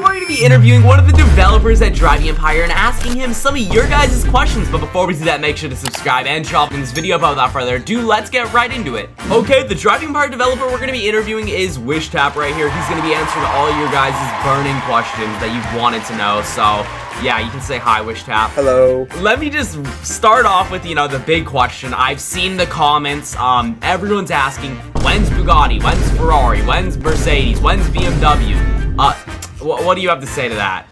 we're going to be interviewing one of the developers at Driving Empire and asking him some of your guys' questions. But before we do that, make sure to subscribe and drop in this video. But without further ado, let's get right into it. Okay, the Driving Empire developer we're going to be interviewing is WishTap right here. He's going to be answering all your guys' burning questions that you've wanted to know. So yeah, you can say hi, WishTap. Hello. Let me just start off with, the big question. I've seen the comments. Everyone's asking, when's Bugatti? When's Ferrari? When's Mercedes? When's BMW? What do you have to say to that?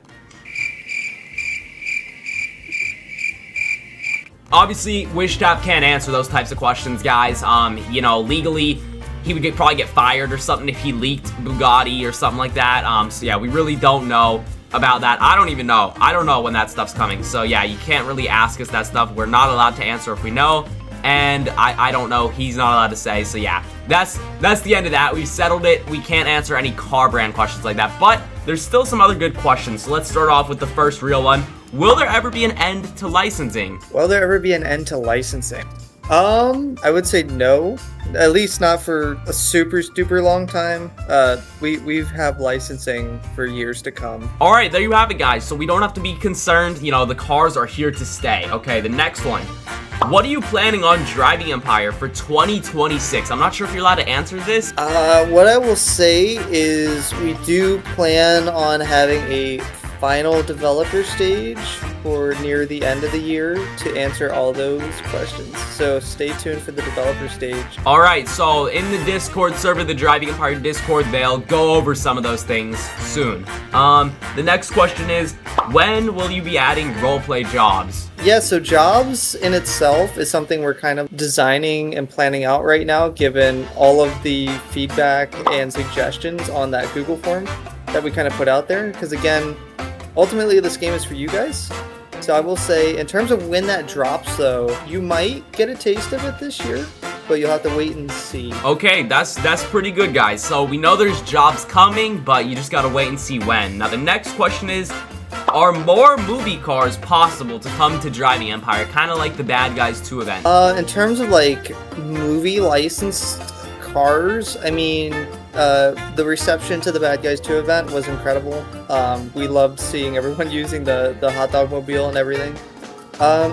Obviously, WishTap can't answer those types of questions, guys. Legally, he would probably get fired or something if he leaked Bugatti or something like that. So yeah, we really don't know about that. I don't even know. I don't know when that stuff's coming. So yeah, you can't really ask us that stuff. We're not allowed to answer if we know. And I don't know. He's not allowed to say. So yeah, that's the end of that. We've settled it. We can't answer any car brand questions like that. But there's still some other good questions. So let's start off with the first real one. Will there ever be an end to licensing? Will there ever be an end to licensing? I would say no. At least not for a super long time. We've had licensing for years to come. All right, there you have it, guys. So we don't have to be concerned. The cars are here to stay. Okay, the next one. What are you planning on Driving Empire for 2026? I'm not sure if you're allowed to answer this. What I will say is we do plan on having a final developer stage for near the end of the year to answer all those questions. So stay tuned for the developer stage. All right, so in the Discord server, the Driving Empire Discord, they'll go over some of those things soon. The next question is, when will you be adding roleplay jobs? Yeah, so jobs in itself is something we're kind of designing and planning out right now, given all of the feedback and suggestions on that Google form that we kind of put out there. Because again, ultimately this game is for you guys. So I will say, in terms of when that drops though, you might get a taste of it this year, but you'll have to wait and see. Okay, that's pretty good, guys. So we know there's jobs coming, but you just gotta wait and see when. Now the next question is, are more movie cars possible to come to Driving Empire? Kind of like the Bad Guys 2 event. In terms of like movie licensed cars, I mean, the reception to the Bad Guys 2 event was incredible. We loved seeing everyone using the hot dog mobile and everything.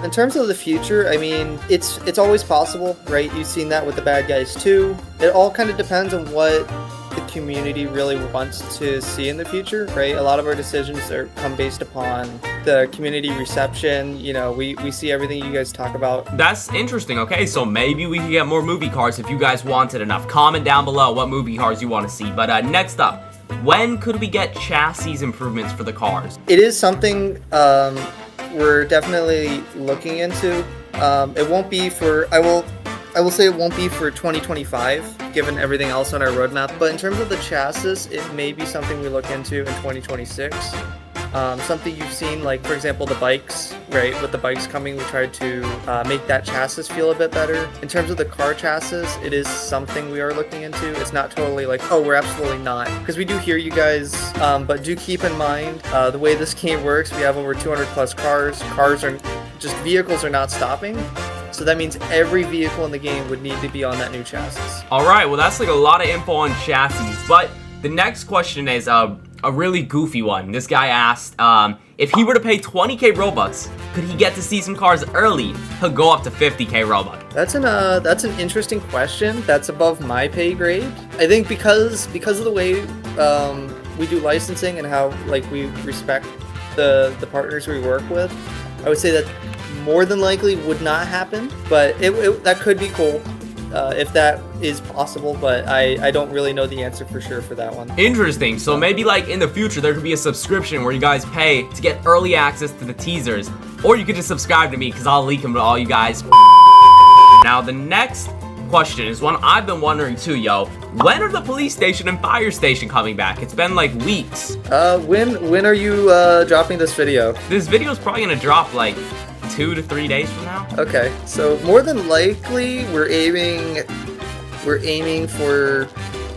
In terms of the future, I mean, it's always possible, right? You've seen that with the Bad Guys 2. It all kind of depends on what the community really wants to see in the future, right? A lot of our decisions come based upon the community reception. We see everything you guys talk about. That's interesting. Okay, so maybe we can get more movie cars if you guys want it enough. Comment down below what movie cars you want to see. But next up, when could we get chassis improvements for the cars? It is something we're definitely looking into. It won't be for, I will say it won't be for 2025, given everything else on our roadmap. But in terms of the chassis, it may be something we look into in 2026. Something you've seen, like, for example, the bikes, right? With the bikes coming, we tried to make that chassis feel a bit better. In terms of the car chassis, it is something we are looking into. It's not totally like, oh, we're absolutely not. Because we do hear you guys, but do keep in mind the way this game works. We have over 200 plus cars. Vehicles are not stopping. So that means every vehicle in the game would need to be on that new chassis. All right, well, that's like a lot of info on chassis. But the next question is a really goofy one. This guy asked, if he were to pay 20k Robux, could he get to see some cars early? He'll go up to 50k Robux. That's an interesting question. That's above my pay grade. I think because of the way we do licensing and how we respect the partners we work with, I would say that more than likely would not happen, but that could be cool if that is possible, but I don't really know the answer for sure for that one. Interesting. So maybe in the future there could be a subscription where you guys pay to get early access to the teasers, or you could just subscribe to me because I'll leak them to all you guys. Now the next question is one I've been wondering too, yo. When are the police station and fire station coming back? It's been weeks. When are you dropping this video? This video is probably gonna drop 2 to 3 days from now. Okay, so more than likely we're aiming for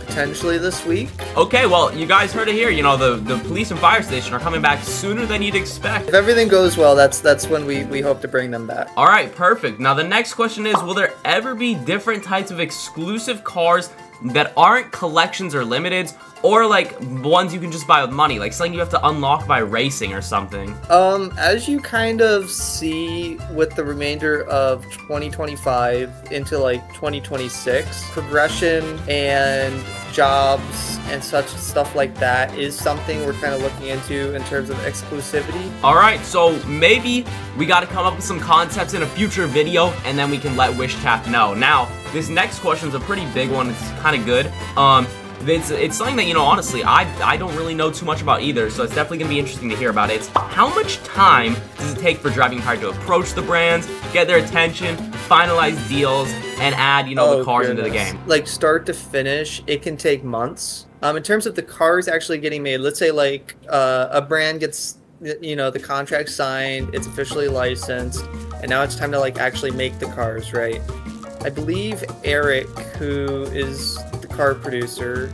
potentially this week. Okay, well, you guys heard it here. The police and fire station are coming back sooner than you'd expect. If everything goes well, that's when we hope to bring them back. All right, perfect. Now the next question is, will there ever be different types of exclusive cars that aren't collections or limiteds, or like ones you can just buy with money, like something you have to unlock by racing or something? As you kind of see with the remainder of 2025 into like 2026, progression and jobs and such stuff like that is something we're kind of looking into in terms of exclusivity. All right, so maybe we got to come up with some concepts in a future video, and then we can let WishTap know. Now, this next question is a pretty big one. It's kind of good. It's something that, you know, honestly, I don't really know too much about either, so it's definitely going to be interesting to hear about it. It's how much time does it take for Driving Empire to approach the brands, get their attention, finalize deals, and add, you know, the cars into the game? Like start to finish, it can take months. In terms of the cars actually getting made, let's say like a brand gets, you know, the contract signed, it's officially licensed, and now it's time to like actually make the cars, right? I believe Eric, who is the car producer,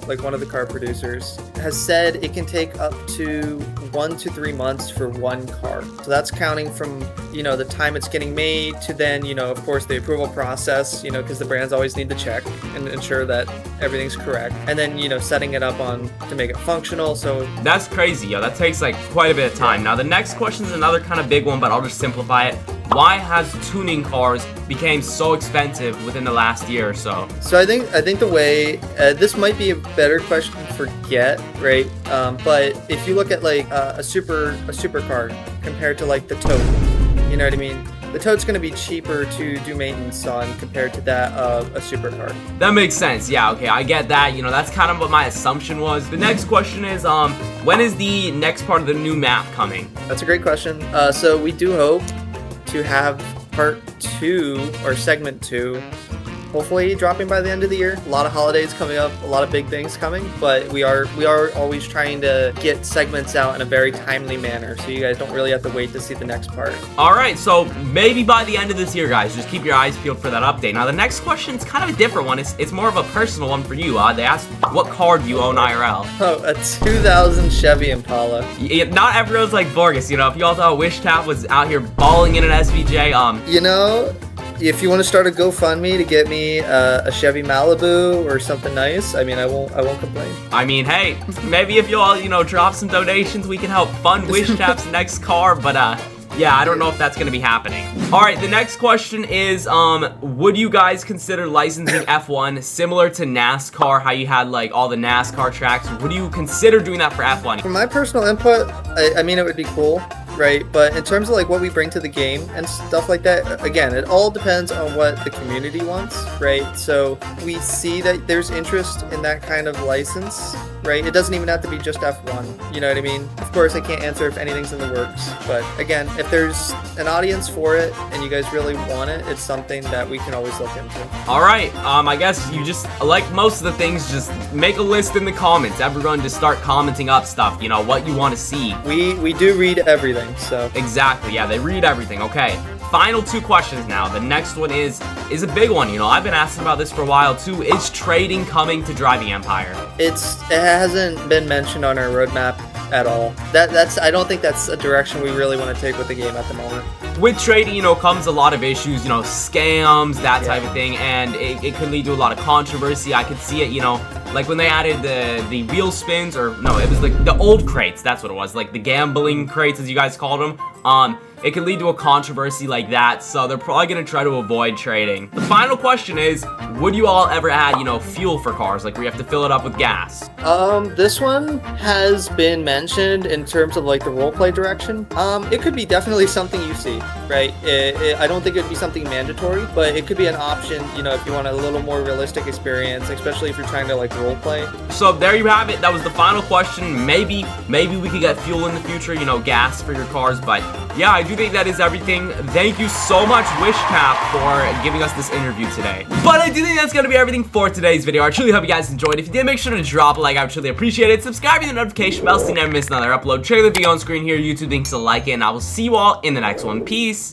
like one of the car producers, has said it can take up to 1 to 3 months for one car. So that's counting from, you know, the time it's getting made to then, you know, of course the approval process, you know, because the brands always need to check and ensure that everything's correct. And then, you know, setting it up on to make it functional. So that's crazy, yo. That takes like quite a bit of time. Now the next question is another kind of big one, but I'll just simplify it. Why has tuning cars became so expensive within the last year or so? So I think the way this might be a better question for Get, right? But if you look at like a supercar compared to like the Tote, you know what I mean? The Tote's going to be cheaper to do maintenance on compared to that of a supercar. That makes sense. Yeah, okay, I get that. You know, that's kind of what my assumption was. The next question is, when is the next part of the new map coming? That's a great question. So we do hope to have part 2 or segment 2 hopefully dropping by the end of the year. A lot of holidays coming up, a lot of big things coming, but we are always trying to get segments out in a very timely manner, so you guys don't really have to wait to see the next part. All right, so maybe by the end of this year, guys, just keep your eyes peeled for that update. Now, the next question is kind of a different one. It's more of a personal one for you. They asked, what car do you own IRL? Oh, a 2000 Chevy Impala. Not everyone's like Borges, you know. If you all thought WishTap was out here balling in an SVJ, you know, if you want to start a GoFundMe to get me a Chevy Malibu or something nice, I mean, I won't complain. I mean, hey, maybe if you all, you know, drop some donations, we can help fund WishTap's next car, but yeah, I don't know if that's going to be happening. All right, the next question is, would you guys consider licensing F1 similar to NASCAR, how you had like all the NASCAR tracks? Would you consider doing that for F1? For my personal input, I mean, it would be cool, right? But in terms of like what we bring to the game and stuff like that, again, it all depends on what the community wants, right? So we see that there's interest in that kind of license, right? It doesn't even have to be just F1, you know what I mean? Of course, I can't answer if anything's in the works, but again, if there's an audience for it and you guys really want it, it's something that we can always look into. All right, I guess you just, like most of the things, just make a list in the comments. Everyone just start commenting up stuff, you know, what you want to see. We do read everything, so. Exactly, yeah, they read everything. Okay, final 2 questions now. The next one is a big one. You know, I've been asking about this for a while too. Is trading coming to Driving Empire? It hasn't been mentioned on our roadmap at all. I don't think that's a direction we really want to take with the game at the moment. With trading, you know, comes a lot of issues, you know, scams, that type of thing, and it could lead to a lot of controversy. I could see it, you know, like when they added the wheel spins, or no, it was like the old crates, that's what it was, like the gambling crates, as you guys called them. It could lead to a controversy like that, so they're probably going to try to avoid trading. The final question is, would you all ever add, you know, fuel for cars, like where you have to fill it up with gas? This one has been mentioned in terms of like the roleplay direction. It could be definitely something you see, right? I don't think it would be something mandatory, but it could be an option, you know, if you want a little more realistic experience, especially if you're trying to like roleplay. So there you have it. That was the final question. Maybe we could get fuel in the future, you know, gas for your cars, but yeah, I do think that is everything. Thank you so much, WishTap, for giving us this interview today. But I do think that's going to be everything for today's video. I truly hope you guys enjoyed. If you did, make sure to drop a like. I would truly appreciate it. Subscribe to the notification bell so you never miss another upload. Check the video on screen here. YouTube links to like it, and I will see you all in the next one. Peace.